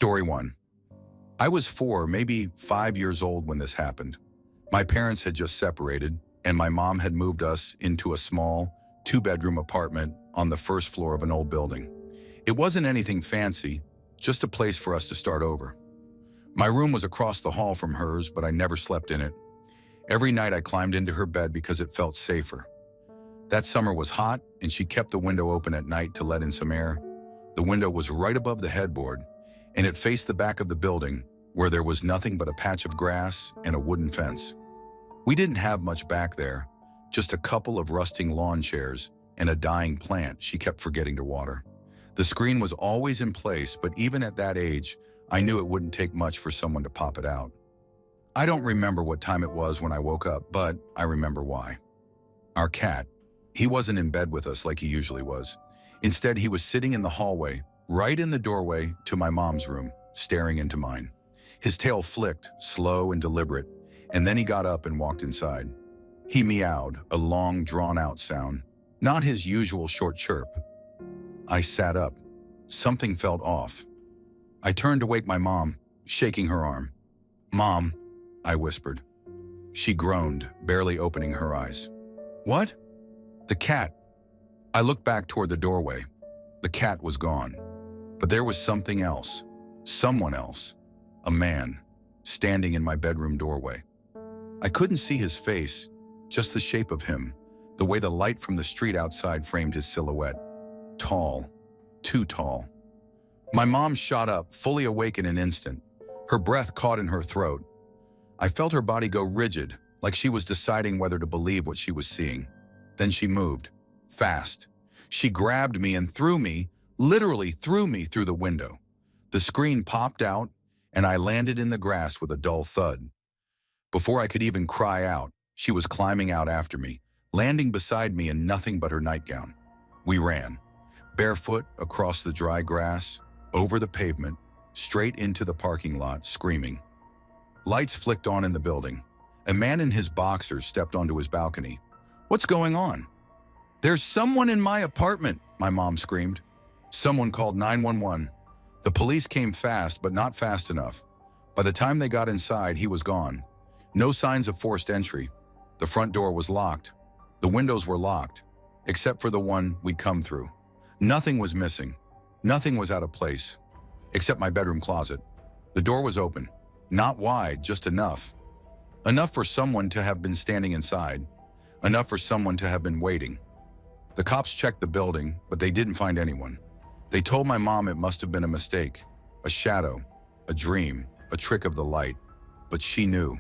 Story 1. I was 4, maybe 5 years old when this happened. My parents had just separated, and my mom had moved us into a small, 2-bedroom apartment on the first floor of an old building. It wasn't anything fancy, just a place for us to start over. My room was across the hall from hers, but I never slept in it. Every night I climbed into her bed because it felt safer. That summer was hot, and she kept the window open at night to let in some air. The window was right above the headboard, and it faced the back of the building, where there was nothing but a patch of grass and a wooden fence. We didn't have much back there, just a couple of rusting lawn chairs and a dying plant she kept forgetting to water. The screen was always in place, but even at that age, I knew it wouldn't take much for someone to pop it out. I don't remember what time it was when I woke up, but I remember why. Our cat. He wasn't in bed with us like he usually was. Instead, he was sitting in the hallway, right in the doorway to my mom's room, staring into mine. His tail flicked, slow and deliberate, and then he got up and walked inside. He meowed, a long, drawn-out sound, not his usual short chirp. I sat up. Something felt off. I turned to wake my mom, shaking her arm. "Mom," I whispered. She groaned, barely opening her eyes. "What?" "The cat." I looked back toward the doorway. The cat was gone. But there was something else. Someone else. A man, standing in my bedroom doorway. I couldn't see his face, just the shape of him, the way the light from the street outside framed his silhouette. Tall. Too tall. My mom shot up, fully awake in an instant. Her breath caught in her throat. I felt her body go rigid, like she was deciding whether to believe what she was seeing. Then she moved. Fast. She grabbed me and threw me, literally threw me through the window. The screen popped out, and I landed in the grass with a dull thud. Before I could even cry out, she was climbing out after me, landing beside me in nothing but her nightgown. We ran, barefoot across the dry grass, over the pavement, straight into the parking lot, screaming. Lights flicked on in the building. A man in his boxers stepped onto his balcony. "What's going on?" "There's someone in my apartment," my mom screamed. Someone called 911. The police came fast, but not fast enough. By the time they got inside, he was gone. No signs of forced entry. The front door was locked. The windows were locked, except for the one we'd come through. Nothing was missing. Nothing was out of place, except my bedroom closet. The door was open. Not wide, just enough. Enough for someone to have been standing inside. Enough for someone to have been waiting. The cops checked the building, but they didn't find anyone. They told my mom it must have been a mistake, a shadow, a dream, a trick of the light. But she knew,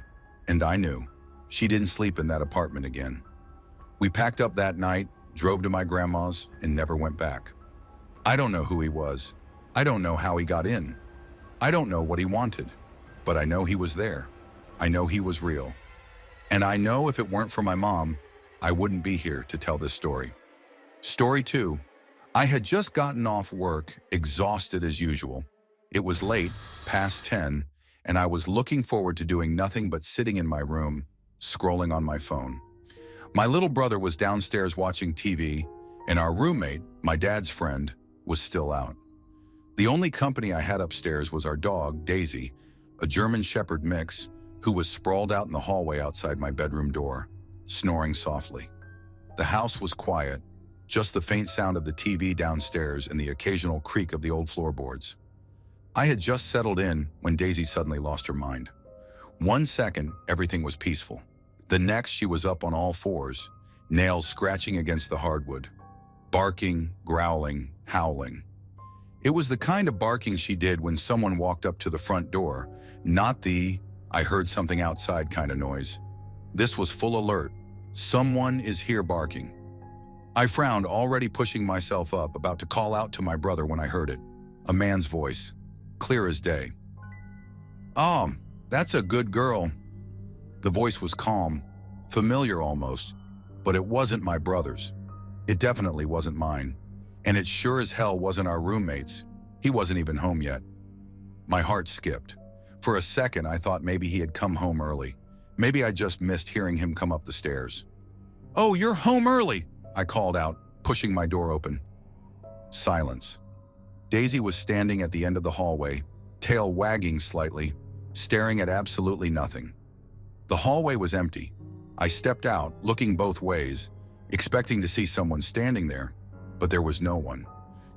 and I knew, she didn't sleep in that apartment again. We packed up that night, drove to my grandma's, and never went back. I don't know who he was. I don't know how he got in. I don't know what he wanted. But I know he was there. I know he was real. And I know if it weren't for my mom, I wouldn't be here to tell this story. Story 2. I had just gotten off work, exhausted as usual. It was late, past 10, and I was looking forward to doing nothing but sitting in my room, scrolling on my phone. My little brother was downstairs watching TV, and our roommate, my dad's friend, was still out. The only company I had upstairs was our dog, Daisy, a German Shepherd mix, who was sprawled out in the hallway outside my bedroom door, snoring softly. The house was quiet, just the faint sound of the TV downstairs and the occasional creak of the old floorboards. I had just settled in when Daisy suddenly lost her mind. 1 second, everything was peaceful. The next, she was up on all fours, nails scratching against the hardwood, barking, growling, howling. It was the kind of barking she did when someone walked up to the front door, not the "I heard something outside" kind of noise. This was full alert. Someone is here barking. I frowned, already pushing myself up, about to call out to my brother when I heard it. A man's voice, clear as day. "Oh, that's a good girl." The voice was calm, familiar almost, but it wasn't my brother's. It definitely wasn't mine. And it sure as hell wasn't our roommate's. He wasn't even home yet. My heart skipped. For a second, I thought maybe he had come home early. Maybe I just missed hearing him come up the stairs. "Oh, you're home early," I called out, pushing my door open. Silence. Daisy was standing at the end of the hallway, tail wagging slightly, staring at absolutely nothing. The hallway was empty. I stepped out, looking both ways, expecting to see someone standing there, but there was no one.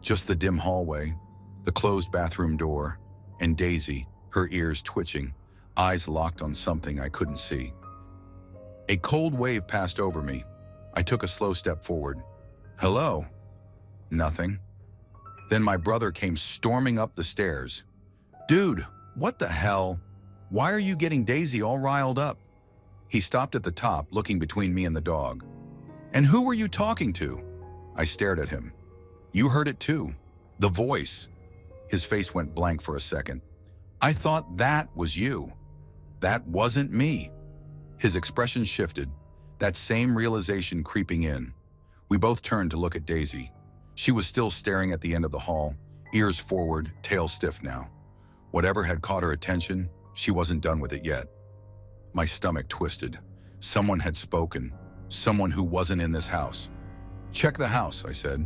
Just the dim hallway, the closed bathroom door, and Daisy, her ears twitching, eyes locked on something I couldn't see. A cold wave passed over me. I took a slow step forward. Hello? Nothing. Then my brother came storming up the stairs. Dude, what the hell? Why are you getting Daisy all riled up? He stopped at the top, looking between me and the dog. And who were you talking to? I stared at him. You heard it too. The voice. His face went blank for a second. I thought that was you. That wasn't me. His expression shifted, that same realization creeping in. We both turned to look at Daisy. She was still staring at the end of the hall, ears forward, tail stiff now. Whatever had caught her attention, she wasn't done with it yet. My stomach twisted. Someone had spoken. Someone who wasn't in this house. Check the house, I said.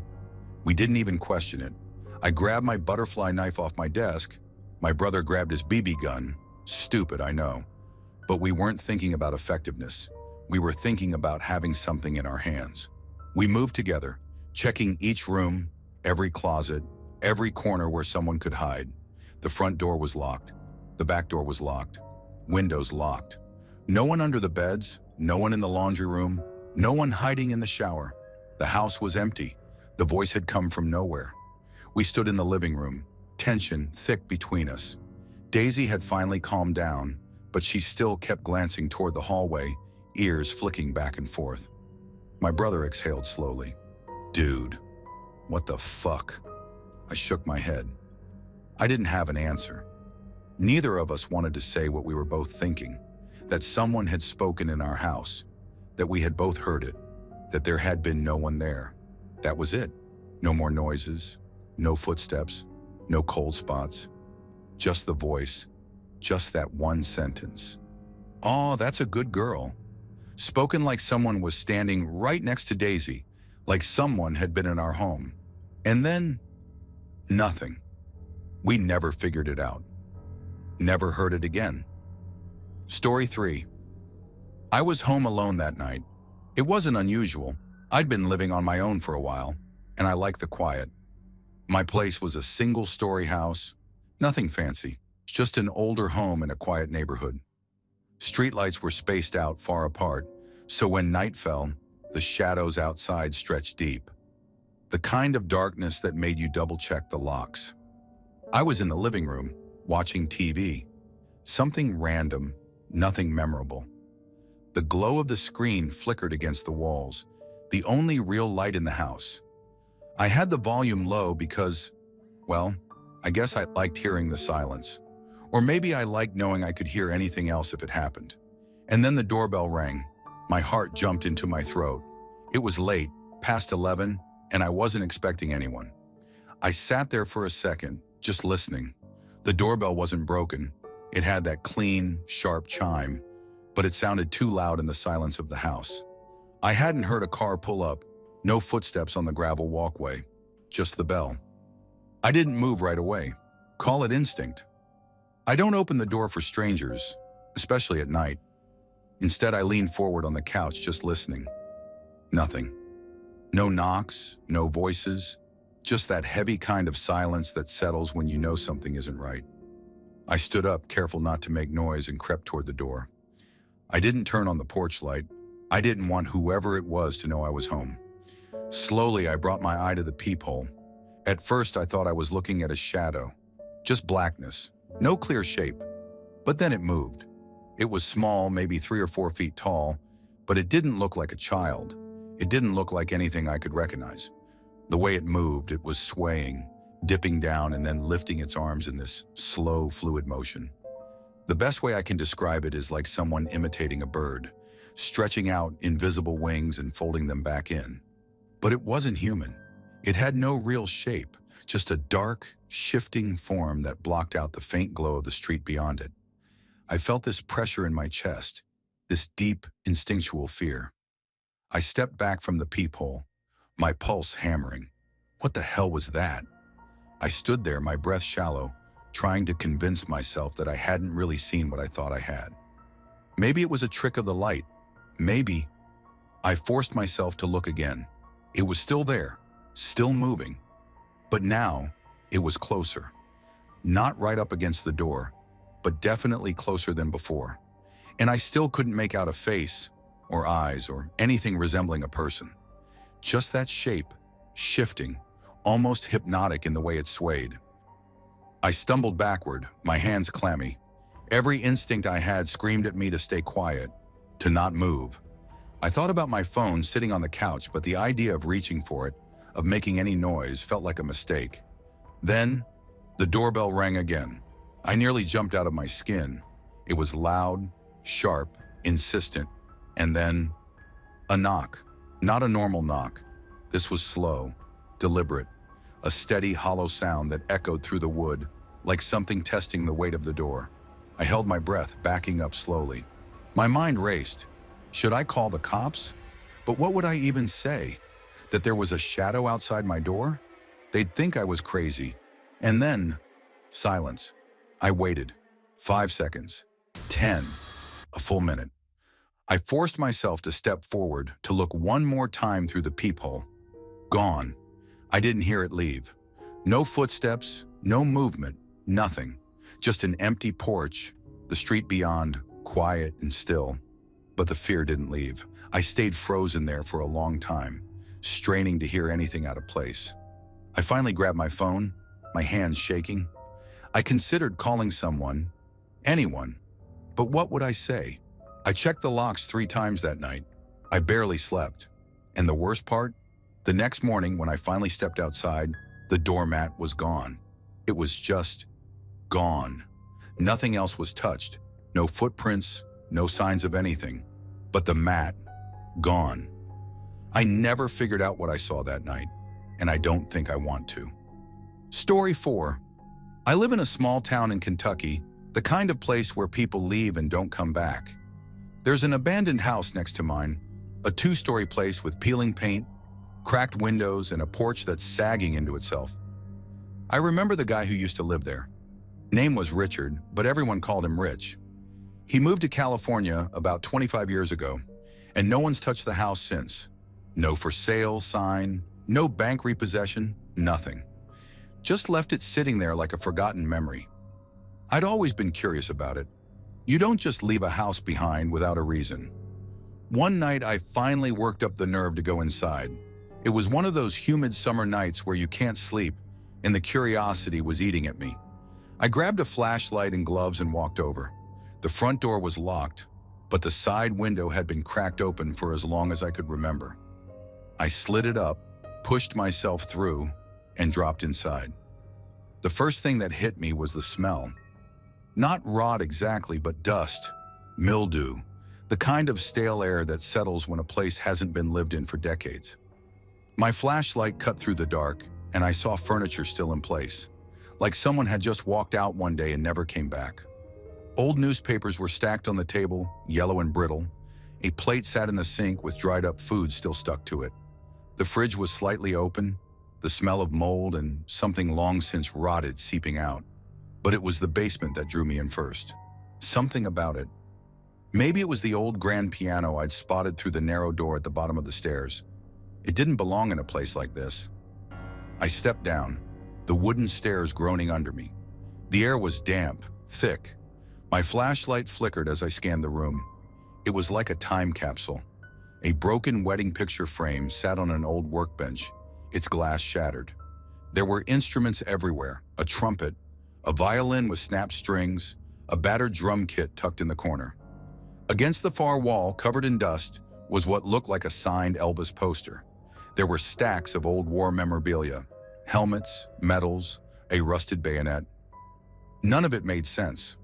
We didn't even question it. I grabbed my butterfly knife off my desk. My brother grabbed his BB gun. Stupid, I know. But we weren't thinking about effectiveness. We were thinking about having something in our hands. We moved together, checking each room, every closet, every corner where someone could hide. The front door was locked. The back door was locked. Windows locked. No one under the beds, no one in the laundry room, no one hiding in the shower. The house was empty. The voice had come from nowhere. We stood in the living room, tension thick between us. Daisy had finally calmed down, but she still kept glancing toward the hallway, ears flicking back and forth. My brother exhaled slowly. Dude, what the fuck? I shook my head. I didn't have an answer. Neither of us wanted to say what we were both thinking, that someone had spoken in our house, that we had both heard it, that there had been no one there. That was it. No more noises, no footsteps, no cold spots, just the voice, just that one sentence. "Aw, that's a good girl." Spoken like someone was standing right next to Daisy, like someone had been in our home. And then, nothing. We never figured it out. Never heard it again. Story 3. I was home alone that night. It wasn't unusual. I'd been living on my own for a while, and I liked the quiet. My place was a single-story house, nothing fancy, just an older home in a quiet neighborhood. Streetlights were spaced out far apart, so when night fell, the shadows outside stretched deep. The kind of darkness that made you double-check the locks. I was in the living room, watching TV. Something random, nothing memorable. The glow of the screen flickered against the walls, the only real light in the house. I had the volume low because, well, I guess I liked hearing the silence. Or maybe I liked knowing I could hear anything else if it happened. And then the doorbell rang. My heart jumped into my throat. It was late, past 11, and I wasn't expecting anyone. I sat there for a second, just listening. The doorbell wasn't broken. It had that clean, sharp chime, but it sounded too loud in the silence of the house. I hadn't heard a car pull up, no footsteps on the gravel walkway, just the bell. I didn't move right away. Call it instinct. I don't open the door for strangers, especially at night. Instead, I leaned forward on the couch, just listening. Nothing. No knocks, no voices, just that heavy kind of silence that settles when you know something isn't right. I stood up, careful not to make noise, and crept toward the door. I didn't turn on the porch light. I didn't want whoever it was to know I was home. Slowly, I brought my eye to the peephole. At first, I thought I was looking at a shadow, just blackness, no clear shape. But then it moved. It was small, maybe 3 or 4 feet tall, but it didn't look like a child. It didn't look like anything I could recognize. The way it moved, it was swaying, dipping down and then lifting its arms in this slow, fluid motion. The best way I can describe it is like someone imitating a bird, stretching out invisible wings and folding them back in. But it wasn't human. It had no real shape, just a dark, shifting form that blocked out the faint glow of the street beyond it. I felt this pressure in my chest, this deep, instinctual fear. I stepped back from the peephole, my pulse hammering. What the hell was that? I stood there, my breath shallow, trying to convince myself that I hadn't really seen what I thought I had. Maybe it was a trick of the light. Maybe. I forced myself to look again. It was still there, still moving. But now, it was closer. Not right up against the door, but definitely closer than before. And I still couldn't make out a face, or eyes, or anything resembling a person. Just that shape, shifting, almost hypnotic in the way it swayed. I stumbled backward, my hands clammy. Every instinct I had screamed at me to stay quiet, to not move. I thought about my phone sitting on the couch, but the idea of reaching for it, of making any noise, felt like a mistake. Then, the doorbell rang again. I nearly jumped out of my skin. It was loud, sharp, insistent, and then a knock. Not a normal knock. This was slow, deliberate, a steady, hollow sound that echoed through the wood, like something testing the weight of the door. I held my breath, backing up slowly. My mind raced. Should I call the cops? But what would I even say? That there was a shadow outside my door? They'd think I was crazy. And then, silence. I waited. 5 seconds. 10. A full minute. I forced myself to step forward, to look one more time through the peephole. Gone. I didn't hear it leave. No footsteps, no movement, nothing. Just an empty porch, the street beyond, quiet and still. But the fear didn't leave. I stayed frozen there for a long time, straining to hear anything out of place. I finally grabbed my phone, my hands shaking. I considered calling someone, anyone, but what would I say? I checked the locks 3 times that night. I barely slept. And the worst part? The next morning, when I finally stepped outside, the doormat was gone. It was just gone. Nothing else was touched. No footprints, no signs of anything. But the mat, gone. I never figured out what I saw that night, and I don't think I want to. Story 4. I live in a small town in Kentucky, the kind of place where people leave and don't come back. There's an abandoned house next to mine, a 2-story place with peeling paint, cracked windows, and a porch that's sagging into itself. I remember the guy who used to live there. Name was Richard, but everyone called him Rich. He moved to California about 25 years ago, and no one's touched the house since. No for sale sign, no bank repossession, nothing. Just left it sitting there like a forgotten memory. I'd always been curious about it. You don't just leave a house behind without a reason. One night, I finally worked up the nerve to go inside. It was one of those humid summer nights where you can't sleep, and the curiosity was eating at me. I grabbed a flashlight and gloves and walked over. The front door was locked, but the side window had been cracked open for as long as I could remember. I slid it up, pushed myself through, and dropped inside. The first thing that hit me was the smell. Not rot exactly, but dust, mildew, the kind of stale air that settles when a place hasn't been lived in for decades. My flashlight cut through the dark, and I saw furniture still in place, like someone had just walked out one day and never came back. Old newspapers were stacked on the table, yellow and brittle. A plate sat in the sink with dried up food still stuck to it. The fridge was slightly open, the smell of mold and something long since rotted seeping out. But it was the basement that drew me in first. Something about it. Maybe it was the old grand piano I'd spotted through the narrow door at the bottom of the stairs. It didn't belong in a place like this. I stepped down, the wooden stairs groaning under me. The air was damp, thick. My flashlight flickered as I scanned the room. It was like a time capsule. A broken wedding picture frame sat on an old workbench, its glass shattered. There were instruments everywhere, a trumpet, a violin with snapped strings, a battered drum kit tucked in the corner. Against the far wall, covered in dust, was what looked like a signed Elvis poster. There were stacks of old war memorabilia, helmets, medals, a rusted bayonet. None of it made sense.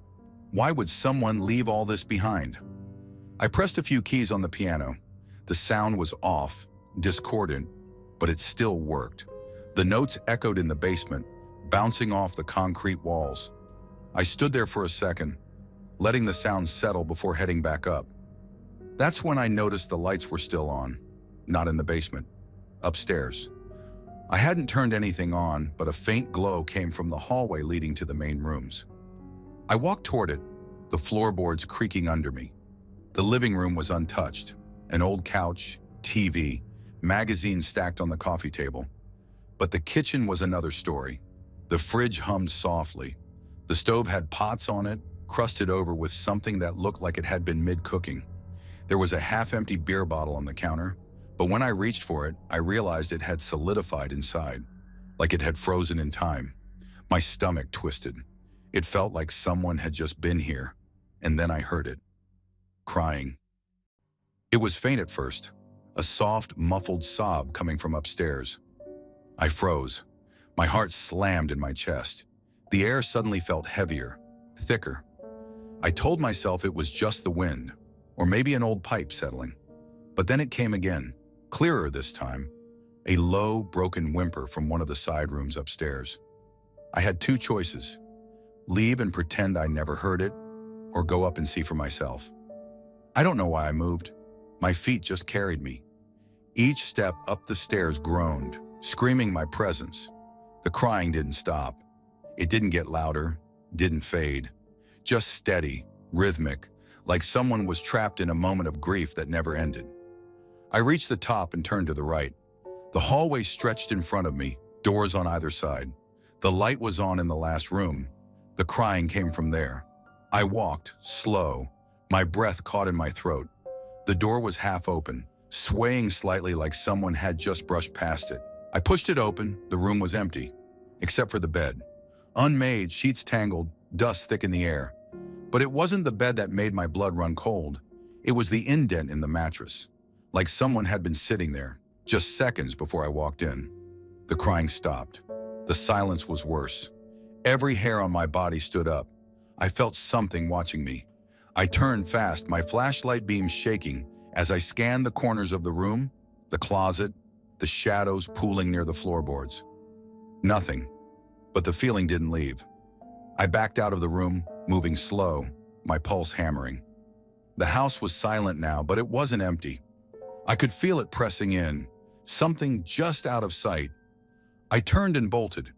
Why would someone leave all this behind? I pressed a few keys on the piano. The sound was off, discordant, but it still worked. The notes echoed in the basement, bouncing off the concrete walls. I stood there for a second, letting the sound settle before heading back up. That's when I noticed the lights were still on, not in the basement, upstairs. I hadn't turned anything on, but a faint glow came from the hallway leading to the main rooms. I walked toward it, the floorboards creaking under me. The living room was untouched, an old couch, TV, magazines stacked on the coffee table. But the kitchen was another story. The fridge hummed softly. The stove had pots on it, crusted over with something that looked like it had been mid-cooking. There was a half-empty beer bottle on the counter, but when I reached for it, I realized it had solidified inside, like it had frozen in time. My stomach twisted. It felt like someone had just been here, and then I heard it. Crying. It was faint at first, a soft, muffled sob coming from upstairs. I froze. My heart slammed in my chest. The air suddenly felt heavier, thicker. I told myself it was just the wind, or maybe an old pipe settling. But then it came again, clearer this time, a low, broken whimper from one of the side rooms upstairs. I had two choices: leave and pretend I never heard it, or go up and see for myself. I don't know why I moved. My feet just carried me. Each step up the stairs groaned, screaming my presence. The crying didn't stop. It didn't get louder, didn't fade. Just steady, rhythmic, like someone was trapped in a moment of grief that never ended. I reached the top and turned to the right. The hallway stretched in front of me, doors on either side. The light was on in the last room. The crying came from there. I walked, slow, my breath caught in my throat. The door was half open, swaying slightly like someone had just brushed past it. I pushed it open. The room was empty, except for the bed. Unmade, sheets tangled, dust thick in the air. But it wasn't the bed that made my blood run cold. It was the indent in the mattress, like someone had been sitting there, just seconds before I walked in. The crying stopped. The silence was worse. Every hair on my body stood up. I felt something watching me. I turned fast, my flashlight beam shaking, as I scanned the corners of the room, the closet, the shadows pooling near the floorboards. Nothing, but the feeling didn't leave. I backed out of the room, moving slow, my pulse hammering. The house was silent now, but it wasn't empty. I could feel it pressing in, something just out of sight. I turned and bolted,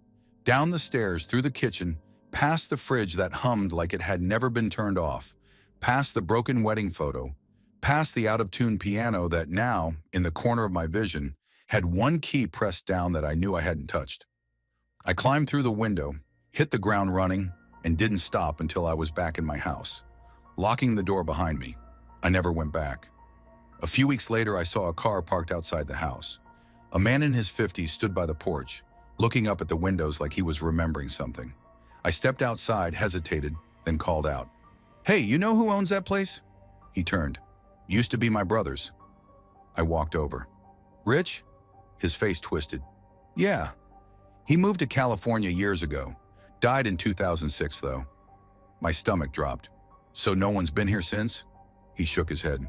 down the stairs, through the kitchen, past the fridge that hummed like it had never been turned off, past the broken wedding photo, past the out-of-tune piano that now, in the corner of my vision, had one key pressed down that I knew I hadn't touched. I climbed through the window, hit the ground running, and didn't stop until I was back in my house, locking the door behind me. I never went back. A few weeks later, I saw a car parked outside the house. A man in his 50s stood by the porch, looking up at the windows like he was remembering something. I stepped outside, hesitated, then called out, "Hey, you know who owns that place?" He turned. "Used to be my brother's." I walked over. "Rich?" His face twisted. "Yeah. He moved to California years ago. Died in 2006, though." My stomach dropped. "So no one's been here since?" He shook his head.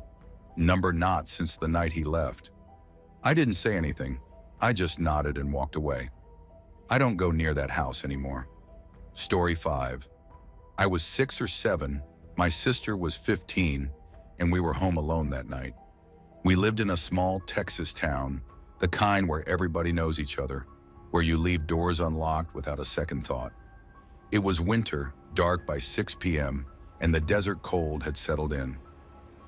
"Number not since the night he left." I didn't say anything. I just nodded and walked away. I don't go near that house anymore. Story 5. I was 6 or 7, my sister was 15, and we were home alone that night. We lived in a small Texas town, the kind where everybody knows each other, where you leave doors unlocked without a second thought. It was winter, dark by 6 p.m., and the desert cold had settled in.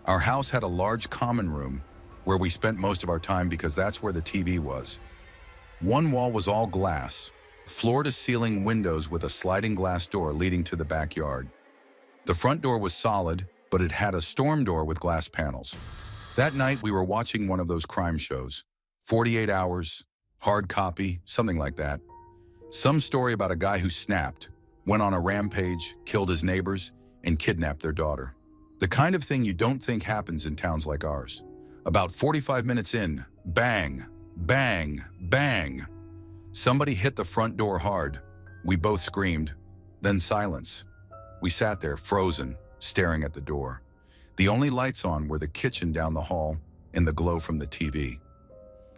Our house had a large common room where we spent most of our time because that's where the TV was. One wall was all glass, floor-to-ceiling windows with a sliding glass door leading to the backyard. The front door was solid, but it had a storm door with glass panels. That night, we were watching one of those crime shows. 48 Hours, Hard Copy, something like that. Some story about a guy who snapped, went on a rampage, killed his neighbors, and kidnapped their daughter. The kind of thing you don't think happens in towns like ours. About 45 minutes in, bang, bang, bang. Somebody hit the front door hard. We both screamed. Then silence. We sat there, frozen, staring at the door. The only lights on were the kitchen down the hall and the glow from the TV.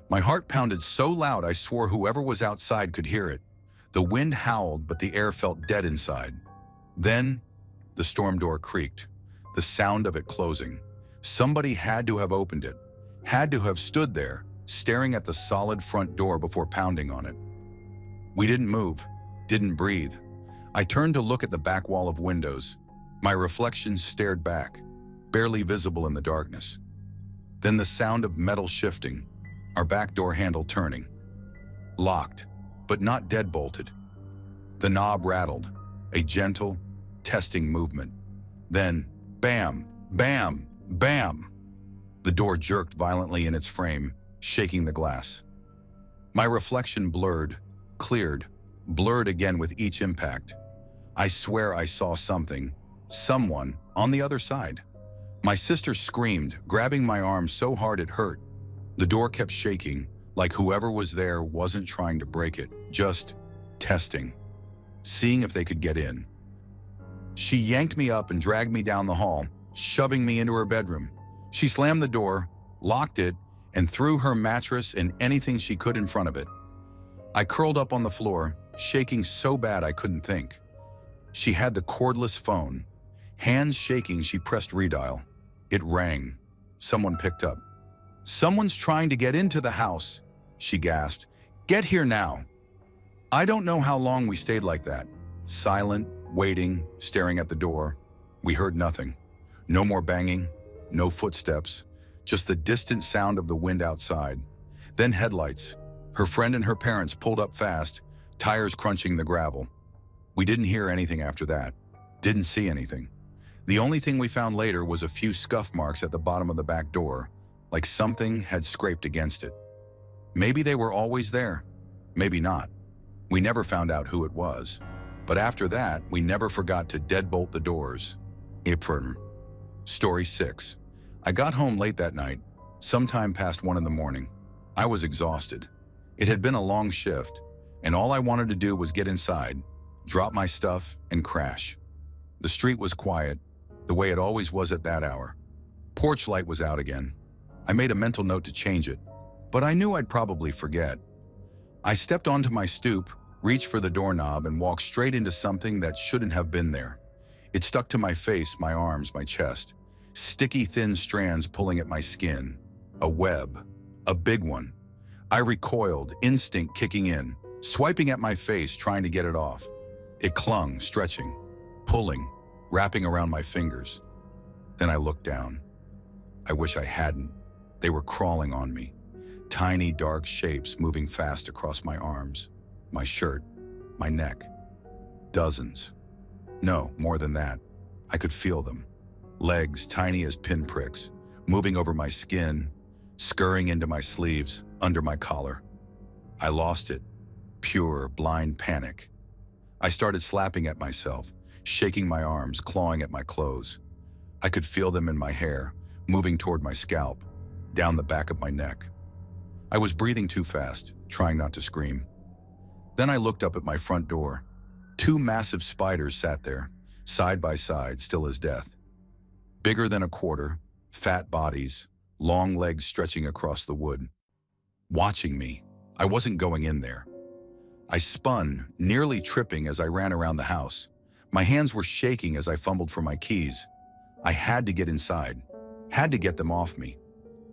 My heart pounded so loud I swore whoever was outside could hear it. The wind howled, but the air felt dead inside. Then, the storm door creaked, the sound of it closing. Somebody had to have opened it, had to have stood there, staring at the solid front door before pounding on it. We didn't move, didn't breathe. I turned to look at the back wall of windows. My reflection stared back, barely visible in the darkness. Then the sound of metal shifting, our back door handle turning. Locked, but not deadbolted. The knob rattled, a gentle, testing movement. Then, bam, bam, bam. The door jerked violently in its frame, shaking the glass. My reflection blurred, cleared, blurred again with each impact. I swear I saw something, someone, on the other side. My sister screamed, grabbing my arm so hard it hurt. The door kept shaking, like whoever was there wasn't trying to break it, just testing, seeing if they could get in. She yanked me up and dragged me down the hall, shoving me into her bedroom. She slammed the door, locked it, and threw her mattress and anything she could in front of it. I curled up on the floor, shaking so bad I couldn't think. She had the cordless phone. Hands shaking, she pressed redial. It rang. Someone picked up. "Someone's trying to get into the house," she gasped. "Get here now." I don't know how long we stayed like that. Silent, waiting, staring at the door. We heard nothing. No more banging, no footsteps, just the distant sound of the wind outside. Then headlights. Her friend and her parents pulled up fast, tires crunching the gravel. We didn't hear anything after that. Didn't see anything. The only thing we found later was a few scuff marks at the bottom of the back door, like something had scraped against it. Maybe they were always there. Maybe not. We never found out who it was. But after that, we never forgot to deadbolt the doors. Story 6. I got home late that night, sometime past 1 in the morning. I was exhausted. It had been a long shift, and all I wanted to do was get inside, drop my stuff, and crash. The street was quiet, the way it always was at that hour. Porch light was out again. I made a mental note to change it, but I knew I'd probably forget. I stepped onto my stoop, reached for the doorknob, and walked straight into something that shouldn't have been there. It stuck to my face, my arms, my chest. Sticky, thin strands pulling at my skin. A web. A big one. I recoiled, instinct kicking in, swiping at my face, trying to get it off. It clung, stretching, pulling, wrapping around my fingers. Then I looked down. I wish I hadn't. They were crawling on me. Tiny, dark shapes moving fast across my arms, my shirt, my neck. Dozens. No, more than that. I could feel them. Legs tiny as pinpricks, moving over my skin, scurrying into my sleeves, under my collar. I lost it. Pure, blind panic. I started slapping at myself, shaking my arms, clawing at my clothes. I could feel them in my hair, moving toward my scalp, down the back of my neck. I was breathing too fast, trying not to scream. Then I looked up at my front door. 2 massive spiders sat there, side by side, still as death. Bigger than a quarter, fat bodies, long legs stretching across the wood. Watching me. I wasn't going in there. I spun, nearly tripping as I ran around the house. My hands were shaking as I fumbled for my keys. I had to get inside, had to get them off me.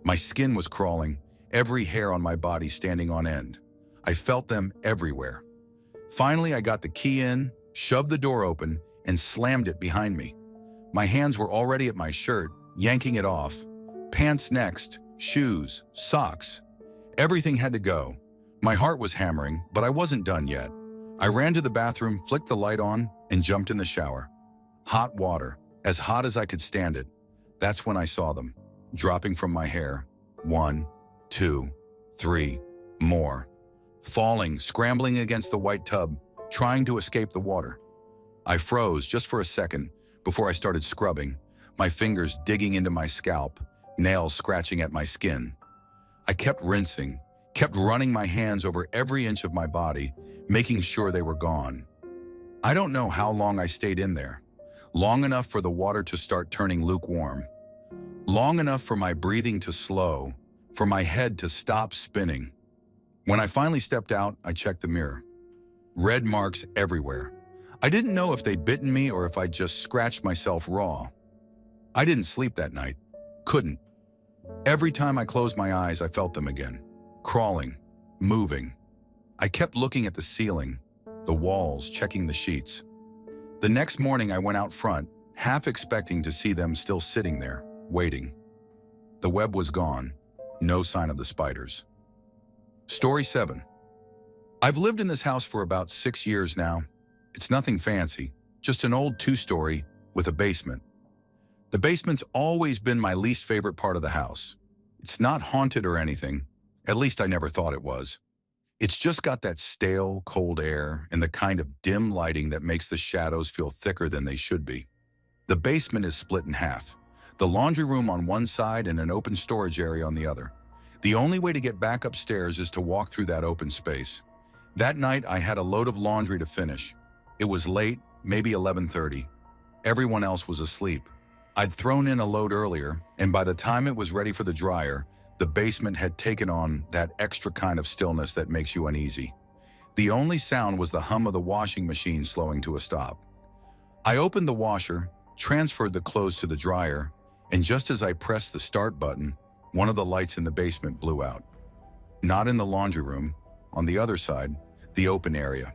My skin was crawling, every hair on my body standing on end. I felt them everywhere. Finally, I got the key in, shoved the door open, and slammed it behind me. My hands were already at my shirt, yanking it off. Pants next, shoes, socks. Everything had to go. My heart was hammering, but I wasn't done yet. I ran to the bathroom, flicked the light on, and jumped in the shower. Hot water, as hot as I could stand it. That's when I saw them, dropping from my hair. 1, 2, 3, more. Falling, scrambling against the white tub, trying to escape the water. I froze just for a second before I started scrubbing, my fingers digging into my scalp, nails scratching at my skin. I kept rinsing, kept running my hands over every inch of my body, making sure they were gone. I don't know how long I stayed in there. Long enough for the water to start turning lukewarm. Long enough for my breathing to slow, for my head to stop spinning. When I finally stepped out, I checked the mirror. Red marks everywhere. I didn't know if they'd bitten me or if I'd just scratched myself raw. I didn't sleep that night. Couldn't. Every time I closed my eyes, I felt them again. crawling, moving. I kept looking at the ceiling, the walls, checking the sheets. The next morning I went out front, half expecting to see them still sitting there, waiting. The web was gone, no sign of the spiders. Story 7. I've lived in this house for about 6 years now. It's nothing fancy, just an old 2-story with a basement. The basement's always been my least favorite part of the house. It's not haunted or anything, at least I never thought it was. It's just got that stale, cold air and the kind of dim lighting that makes the shadows feel thicker than they should be. The basement is split in half, the laundry room on one side and an open storage area on the other. The only way to get back upstairs is to walk through that open space. That night I had a load of laundry to finish. It was late, maybe 11:30. Everyone else was asleep. I'd thrown in a load earlier, and by the time it was ready for the dryer, the basement had taken on that extra kind of stillness that makes you uneasy. The only sound was the hum of the washing machine slowing to a stop. I opened the washer, transferred the clothes to the dryer, and just as I pressed the start button, one of the lights in the basement blew out. Not in the laundry room, on the other side, the open area.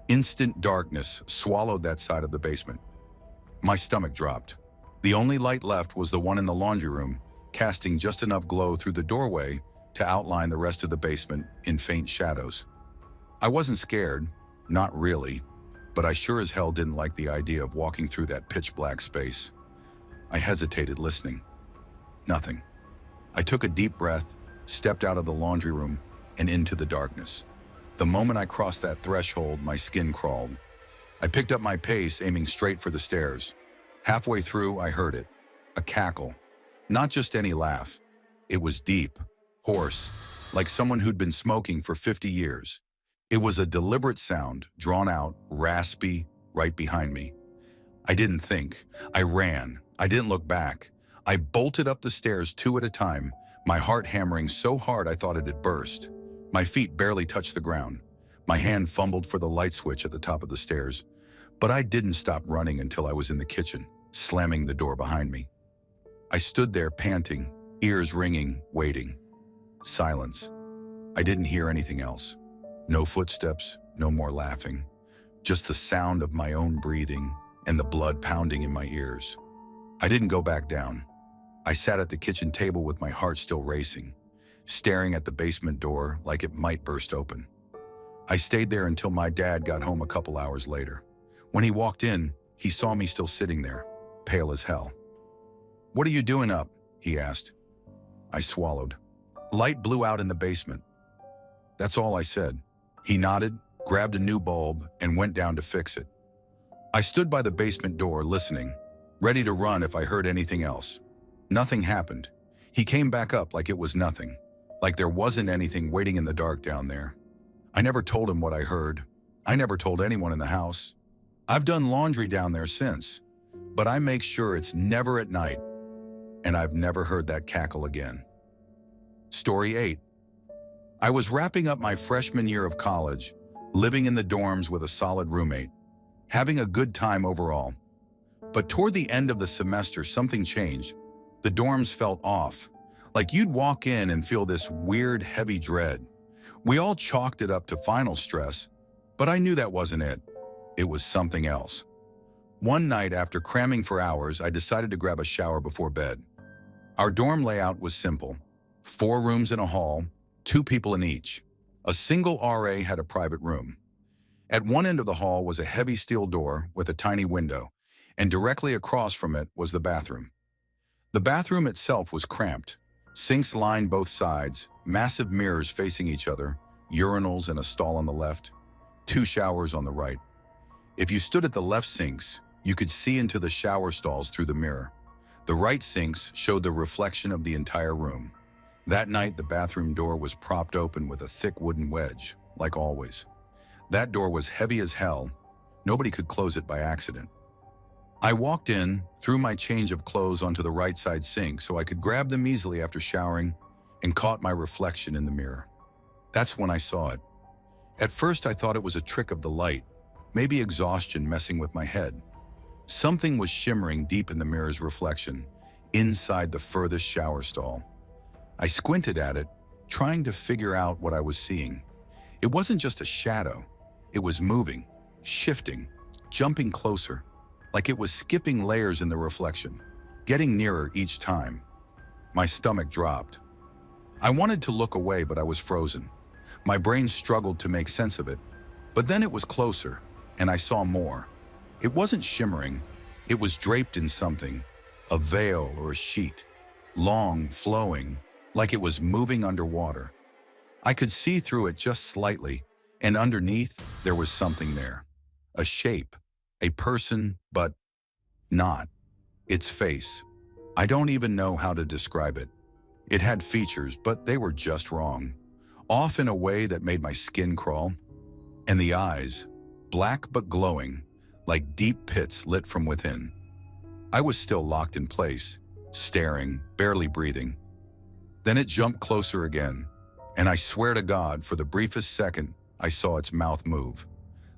Instant darkness swallowed that side of the basement. My stomach dropped. The only light left was the one in the laundry room, casting just enough glow through the doorway to outline the rest of the basement in faint shadows. I wasn't scared, not really, but I sure as hell didn't like the idea of walking through that pitch-black space. I hesitated, listening. Nothing. I took a deep breath, stepped out of the laundry room, and into the darkness. The moment I crossed that threshold, my skin crawled. I picked up my pace, aiming straight for the stairs. Halfway through, I heard it. A cackle. Not just any laugh. It was deep, hoarse, like someone who'd been smoking for 50 years. It was a deliberate sound, drawn out, raspy, right behind me. I didn't think. I ran. I didn't look back. I bolted up the stairs 2 at a time, my heart hammering so hard I thought it had burst. My feet barely touched the ground. My hand fumbled for the light switch at the top of the stairs. But I didn't stop running until I was in the kitchen, slamming the door behind me. I stood there panting, ears ringing, waiting. Silence. I didn't hear anything else. No footsteps, no more laughing. Just the sound of my own breathing and the blood pounding in my ears. I didn't go back down. I sat at the kitchen table with my heart still racing, staring at the basement door like it might burst open. I stayed there until my dad got home a couple hours later. When he walked in, he saw me still sitting there, pale as hell. "What are you doing up?" he asked. I swallowed. Light blew out in the basement. That's all I said. He nodded, grabbed a new bulb, and went down to fix it. I stood by the basement door listening, ready to run if I heard anything else. Nothing happened. He came back up like it was nothing, like there wasn't anything waiting in the dark down there. I never told him what I heard. I never told anyone in the house. I've done laundry down there since, but I make sure it's never at night, and I've never heard that cackle again. Story 8. I was wrapping up my freshman year of college, living in the dorms with a solid roommate, having a good time overall. But toward the end of the semester, something changed. The dorms felt off, like you'd walk in and feel this weird, heavy dread. We all chalked it up to final stress, but I knew that wasn't it. It was something else. One night, after cramming for hours, I decided to grab a shower before bed. Our dorm layout was simple. 4 rooms in a hall, 2 people in each. A single RA had a private room. At one end of the hall was a heavy steel door with a tiny window, and directly across from it was the bathroom. The bathroom itself was cramped. Sinks lined both sides, massive mirrors facing each other, urinals and a stall on the left, 2 showers on the right. If you stood at the left sinks, you could see into the shower stalls through the mirror. The right sinks showed the reflection of the entire room. That night, the bathroom door was propped open with a thick wooden wedge, like always. That door was heavy as hell. Nobody could close it by accident. I walked in, threw my change of clothes onto the right side sink so I could grab them easily after showering, and caught my reflection in the mirror. That's when I saw it. At first, I thought it was a trick of the light, maybe exhaustion messing with my head. Something was shimmering deep in the mirror's reflection, inside the furthest shower stall. I squinted at it, trying to figure out what I was seeing. It wasn't just a shadow. It was moving, shifting, jumping closer, like it was skipping layers in the reflection, getting nearer each time. My stomach dropped. I wanted to look away, but I was frozen. My brain struggled to make sense of it. But then it was closer, and I saw more. It wasn't shimmering. It was draped in something, a veil or a sheet, long, flowing, like it was moving underwater. I could see through it just slightly, and underneath there was something there. A shape, a person, but not. Its face. I don't even know how to describe it. It had features, but they were just wrong. Off in a way that made my skin crawl. And the eyes, black but glowing, like deep pits lit from within. I was still locked in place, staring, barely breathing. Then it jumped closer again, and I swear to God, for the briefest second, I saw its mouth move.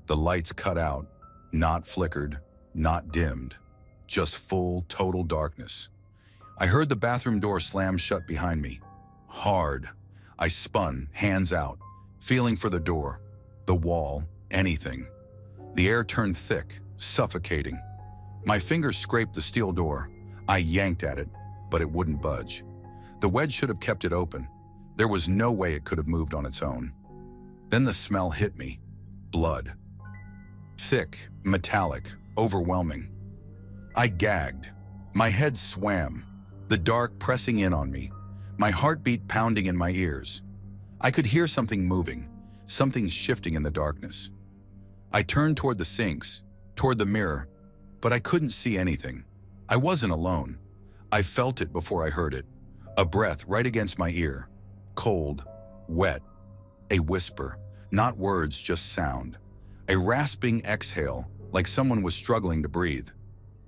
The lights cut out, not flickered, not dimmed, just full, total darkness. I heard the bathroom door slam shut behind me. Hard. I spun, hands out, feeling for the door, the wall, anything. The air turned thick, suffocating. My fingers scraped the steel door. I yanked at it, but it wouldn't budge. The wedge should have kept it open. There was no way it could have moved on its own. Then the smell hit me. Blood. Thick, metallic, overwhelming. I gagged. My head swam, the dark pressing in on me, my heartbeat pounding in my ears. I could hear something moving, something shifting in the darkness. I turned toward the sinks, toward the mirror, but I couldn't see anything. I wasn't alone. I felt it before I heard it. A breath right against my ear. Cold, wet, a whisper, not words, just sound. A rasping exhale, like someone was struggling to breathe.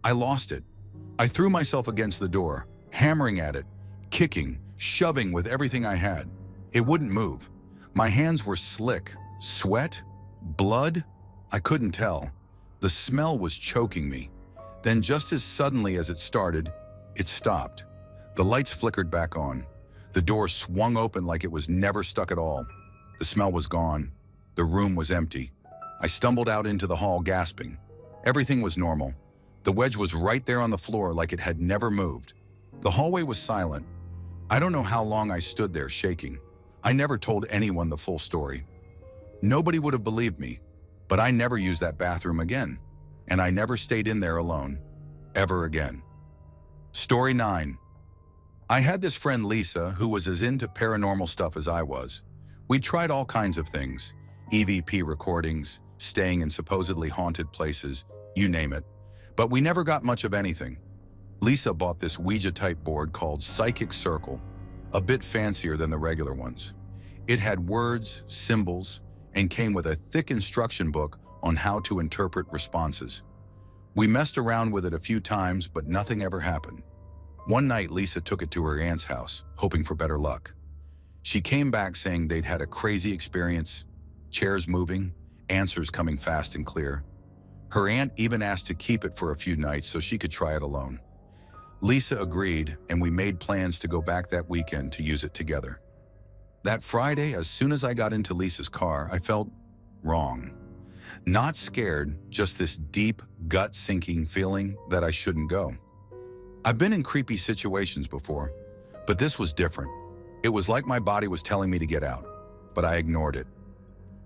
I lost it. I threw myself against the door, hammering at it, kicking, shoving with everything I had. It wouldn't move. My hands were slick. Sweat? Blood? I couldn't tell. The smell was choking me. Then just as suddenly as it started, it stopped. The lights flickered back on. The door swung open like it was never stuck at all. The smell was gone. The room was empty. I stumbled out into the hall, gasping. Everything was normal. The wedge was right there on the floor like it had never moved. The hallway was silent. I don't know how long I stood there shaking. I never told anyone the full story. Nobody would have believed me, but I never used that bathroom again, and I never stayed in there alone, ever again. Story 9. I had this friend Lisa who was as into paranormal stuff as I was. We tried all kinds of things, EVP recordings, staying in supposedly haunted places, you name it, but we never got much of anything. Lisa bought this Ouija-type board called Psychic Circle, a bit fancier than the regular ones. It had words, symbols, and came with a thick instruction book on how to interpret responses. We messed around with it a few times, but nothing ever happened. One night, Lisa took it to her aunt's house, hoping for better luck. She came back saying they'd had a crazy experience, chairs moving, answers coming fast and clear. Her aunt even asked to keep it for a few nights so she could try it alone. Lisa agreed, and we made plans to go back that weekend to use it together. That Friday, as soon as I got into Lisa's car, I felt wrong. Not scared, just this deep, gut-sinking feeling that I shouldn't go. I've been in creepy situations before, but this was different. It was like my body was telling me to get out, but I ignored it.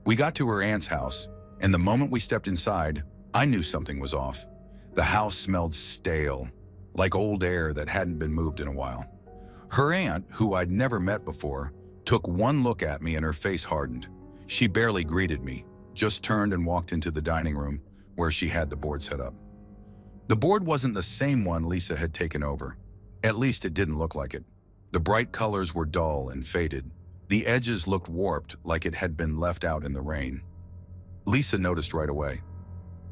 We got to her aunt's house, and the moment we stepped inside, I knew something was off. The house smelled stale, like old air that hadn't been moved in a while. Her aunt, who I'd never met before, took one look at me and her face hardened. She barely greeted me, just turned and walked into the dining room where she had the board set up. The board wasn't the same one Lisa had taken over. At least it didn't look like it. The bright colors were dull and faded. The edges looked warped, like it had been left out in the rain. Lisa noticed right away.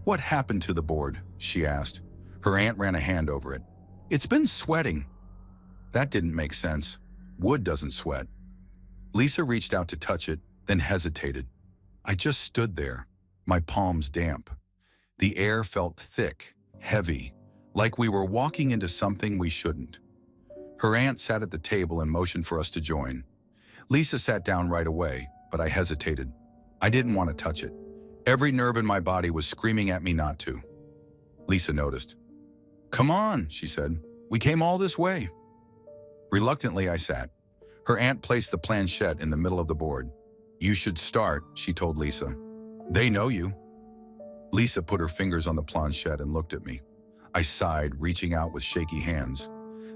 "What happened to the board?" she asked. Her aunt ran a hand over it. "It's been sweating." That didn't make sense. Wood doesn't sweat. Lisa reached out to touch it, then hesitated. I just stood there, my palms damp. The air felt thick, heavy, like we were walking into something we shouldn't. Her aunt sat at the table and motioned for us to join. Lisa sat down right away, but I hesitated. I didn't want to touch it. Every nerve in my body was screaming at me not to. Lisa noticed. "Come on," she said. "We came all this way." Reluctantly, I sat. Her aunt placed the planchette in the middle of the board. "You should start," she told Lisa. "They know you." Lisa put her fingers on the planchette and looked at me. I sighed, reaching out with shaky hands.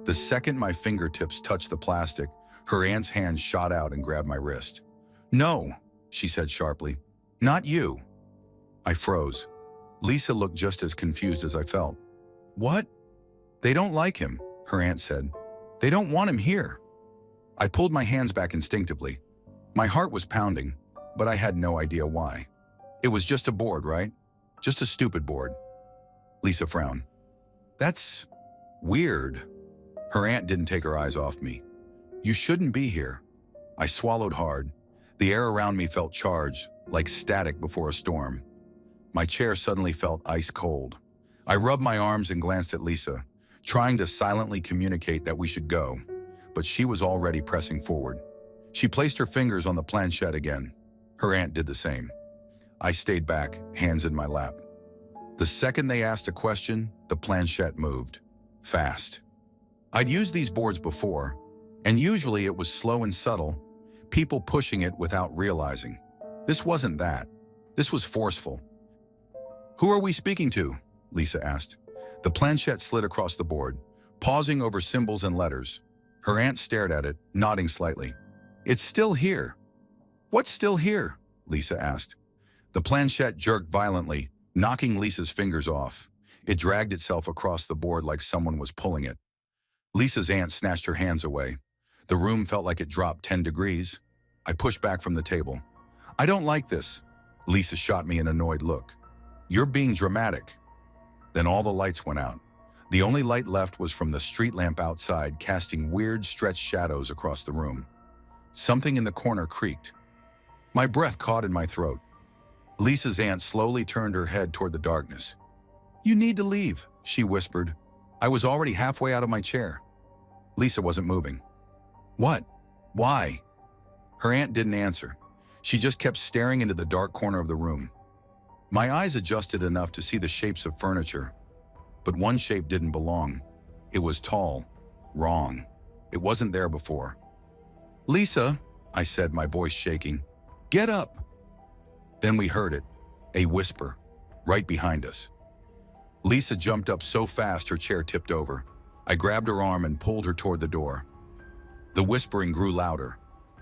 The second my fingertips touched the plastic, her aunt's hand shot out and grabbed my wrist. "No," she said sharply. "Not you." I froze. Lisa looked just as confused as I felt. "What?" "They don't like him," her aunt said. "They don't want him here." I pulled my hands back instinctively. My heart was pounding, but I had no idea why. It was just a board, right? Just a stupid board. Lisa frowned. "That's weird." Her aunt didn't take her eyes off me. "You shouldn't be here." I swallowed hard. The air around me felt charged, like static before a storm. My chair suddenly felt ice cold. I rubbed my arms and glanced at Lisa, trying to silently communicate that we should go, but she was already pressing forward. She placed her fingers on the planchette again. Her aunt did the same. I stayed back, hands in my lap. The second they asked a question, the planchette moved. Fast. I'd used these boards before, and usually it was slow and subtle, people pushing it without realizing. This wasn't that. This was forceful. "Who are we speaking to?" Lisa asked. The planchette slid across the board, pausing over symbols and letters. Her aunt stared at it, nodding slightly. "It's still here." "What's still here?" Lisa asked. The planchette jerked violently, knocking Lisa's fingers off. It dragged itself across the board like someone was pulling it. Lisa's aunt snatched her hands away. The room felt like it dropped 10 degrees. I pushed back from the table. "I don't like this." Lisa shot me an annoyed look. "You're being dramatic." Then all the lights went out. The only light left was from the street lamp outside, casting weird, stretched shadows across the room. Something in the corner creaked. My breath caught in my throat. Lisa's aunt slowly turned her head toward the darkness. "You need to leave," she whispered. I was already halfway out of my chair. Lisa wasn't moving. "What? Why?" Her aunt didn't answer. She just kept staring into the dark corner of the room. My eyes adjusted enough to see the shapes of furniture, but one shape didn't belong. It was tall, wrong. It wasn't there before. "Lisa," I said, my voice shaking, "get up." Then we heard it, a whisper, right behind us. Lisa jumped up so fast her chair tipped over. I grabbed her arm and pulled her toward the door. The whispering grew louder,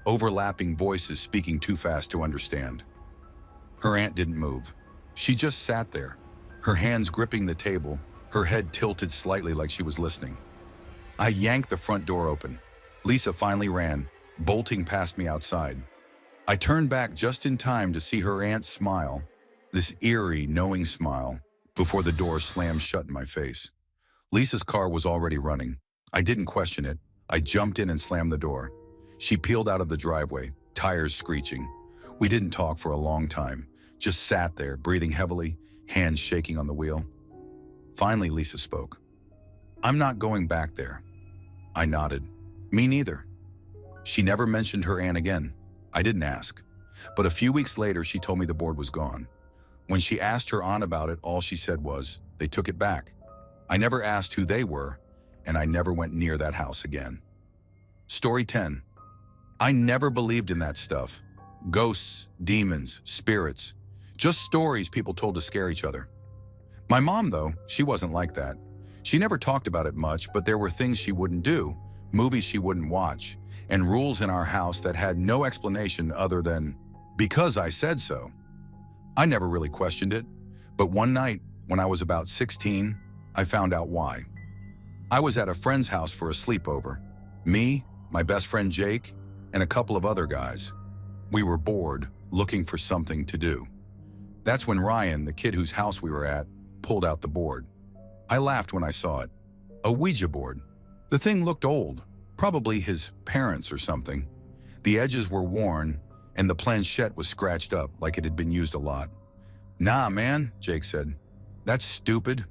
overlapping voices speaking too fast to understand. Her aunt didn't move. She just sat there, her hands gripping the table, her head tilted slightly like she was listening. I yanked the front door open. Lisa finally ran, bolting past me outside. I turned back just in time to see her aunt smile, this eerie, knowing smile, before the door slammed shut in my face. Lisa's car was already running. I didn't question it. I jumped in and slammed the door. She peeled out of the driveway, tires screeching. We didn't talk for a long time, just sat there, breathing heavily, hands shaking on the wheel. Finally, Lisa spoke. "I'm not going back there." I nodded. "Me neither." She never mentioned her aunt again. I didn't ask. But a few weeks later, she told me the board was gone. When she asked her aunt about it, all she said was, they took it back. I never asked who they were, and I never went near that house again. Story 10. I never believed in that stuff. Ghosts, demons, spirits. Just stories people told to scare each other. My mom, though, she wasn't like that. She never talked about it much, but there were things she wouldn't do, movies she wouldn't watch, and rules in our house that had no explanation other than, because I said so. I never really questioned it, but one night, when I was about 16, I found out why. I was at a friend's house for a sleepover. Me, my best friend Jake, and a couple of other guys. We were bored, looking for something to do. That's when Ryan, the kid whose house we were at, pulled out the board. I laughed when I saw it. A Ouija board. The thing looked old, probably his parents or something. The edges were worn, and the planchette was scratched up like it had been used a lot. "Nah, man," Jake said. "That's stupid."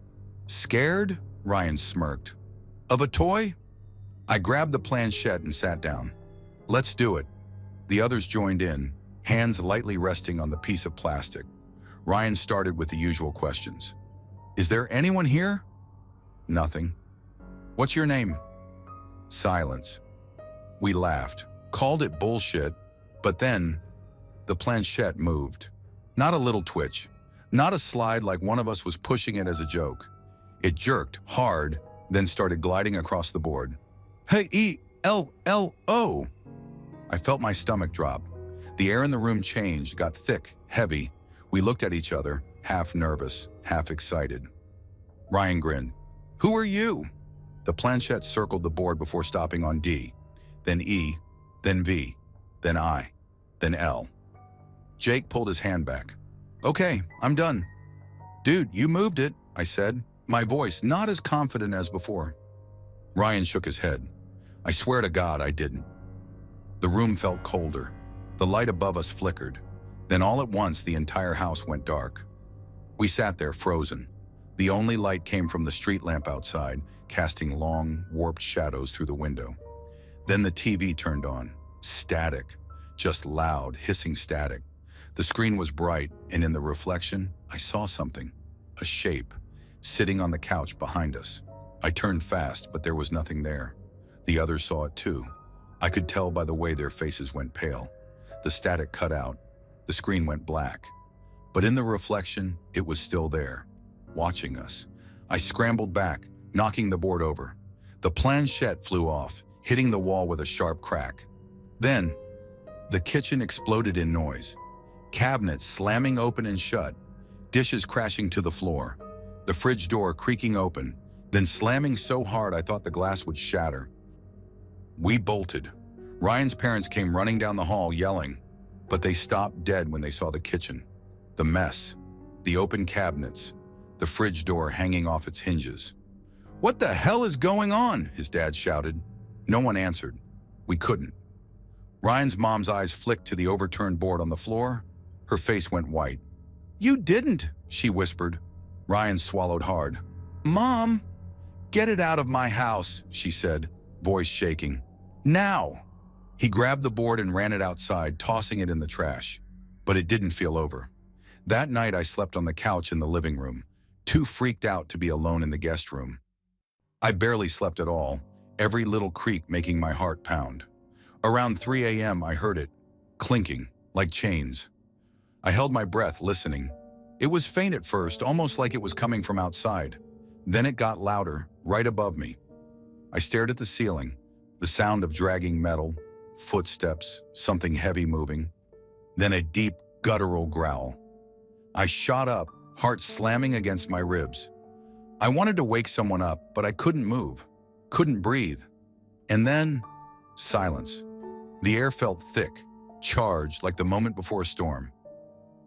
"Scared?" Ryan smirked. "Of a toy?" I grabbed the planchette and sat down. "Let's do it." The others joined in, hands lightly resting on the piece of plastic. Ryan started with the usual questions. Is there anyone here? Nothing. What's your name? Silence. We laughed, called it bullshit, but then the planchette moved. Not a little twitch, not a slide like one of us was pushing it as a joke. It jerked hard, then started gliding across the board. Hey, E-L-L-O! I felt my stomach drop. The air in the room changed, got thick, heavy. We looked at each other, half nervous, half excited. Ryan grinned. Who are you? The planchette circled the board before stopping on D, then E, then V, then I, then L. Jake pulled his hand back. Okay, I'm done. Dude, you moved it, I said, my voice not as confident as before. Ryan shook his head. I swear to God I didn't. The room felt colder. The light above us flickered. Then all at once the entire house went dark. We sat there frozen. The only light came from the street lamp outside, casting long, warped shadows through the window. Then the TV turned on. Static. Just loud, hissing static. The screen was bright, and in the reflection, I saw something. A shape, sitting on the couch behind us. I turned fast, but there was nothing there. The others saw it too. I could tell by the way their faces went pale. The static cut out. The screen went black. But in the reflection, it was still there, watching us. I scrambled back, knocking the board over. The planchette flew off, hitting the wall with a sharp crack. Then, the kitchen exploded in noise. Cabinets slamming open and shut, dishes crashing to the floor, the fridge door creaking open, then slamming so hard I thought the glass would shatter. We bolted. Ryan's parents came running down the hall yelling, but they stopped dead when they saw the kitchen. The mess, the open cabinets, the fridge door hanging off its hinges. What the hell is going on? His dad shouted. No one answered. We couldn't. Ryan's mom's eyes flicked to the overturned board on the floor. Her face went white. You didn't, she whispered. Ryan swallowed hard. Mom, get it out of my house, she said, voice shaking. Now! He grabbed the board and ran it outside, tossing it in the trash. But it didn't feel over. That night I slept on the couch in the living room, too freaked out to be alone in the guest room. I barely slept at all, every little creak making my heart pound. Around 3 a.m. I heard it, clinking, like chains. I held my breath, listening. It was faint at first, almost like it was coming from outside. Then it got louder, right above me. I stared at the ceiling, the sound of dragging metal, footsteps, something heavy moving. Then a deep, guttural growl. I shot up, heart slamming against my ribs. I wanted to wake someone up, but I couldn't move, couldn't breathe. And then, silence. The air felt thick, charged like the moment before a storm.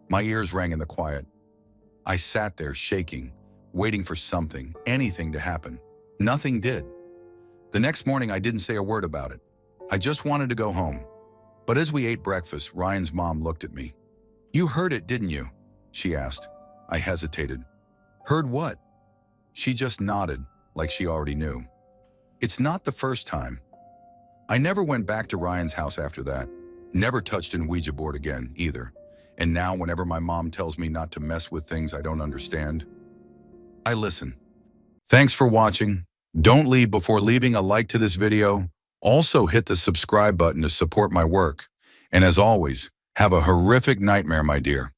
My ears rang in the quiet. I sat there shaking, waiting for something, anything to happen. Nothing did. The next morning I didn't say a word about it. I just wanted to go home. But as we ate breakfast, Ryan's mom looked at me. You heard it, didn't you? She asked. I hesitated. Heard what? She just nodded, like she already knew. It's not the first time. I never went back to Ryan's house after that. Never touched an Ouija board again, either. And now whenever my mom tells me not to mess with things I don't understand, I listen. Thanks for watching. Don't leave before leaving a like to this video. Also hit the subscribe button to support my work. And as always, have a horrific nightmare, my dear.